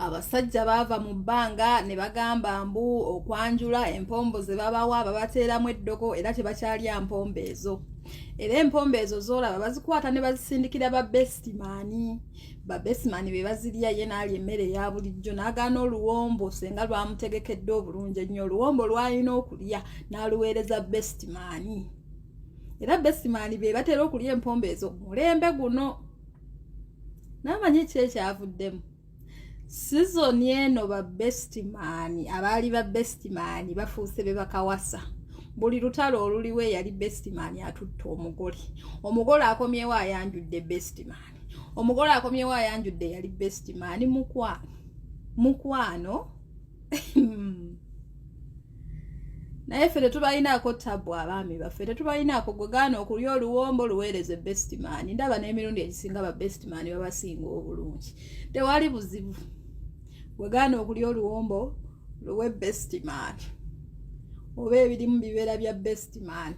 abasajja bava mu bbanga ne bagamba mbu okwanjula empombo ze babawa babateeramu eddoko era tebakyalya mpombo ezo. Era empombo ezo z'olaba bazikwata ne bazisindikira babbesitimaani. Babbesitimaani be bazirya ye n'alya emmere eya bulijjo n'agaana oluwombo senga lwamutegekedde obulungi ennyo. Oluwombo lw'alina okulya n'aluweereza besitimaani. Era besitimaani be batera okulya empombo ezo mulembe guno. N'amanyi ki ekyavuddemu? Sizoni eno babbesitimaani abaali babbesitimaani bafuuse be bakawasa. Buli lutalo oluliwe yali besitimaani atutta omugole. Omugole akomyewo ayanjudde besitimaani. Omugole akomyewo ayanjudde yali besitimaani mukwano. Naye ffe tetubalinaako ttabu abaami baffe, tetubalinaako gwe gaana okulya oluwombo luweereze besitimaani. Ndaba n'emirundi egisinga babbesitimaani babasinga obulungi. Tewali buzibu. Gwe gaana okulya oluwombo luwe besitimaani. Oba ebirimu bibeera bya besitimaani.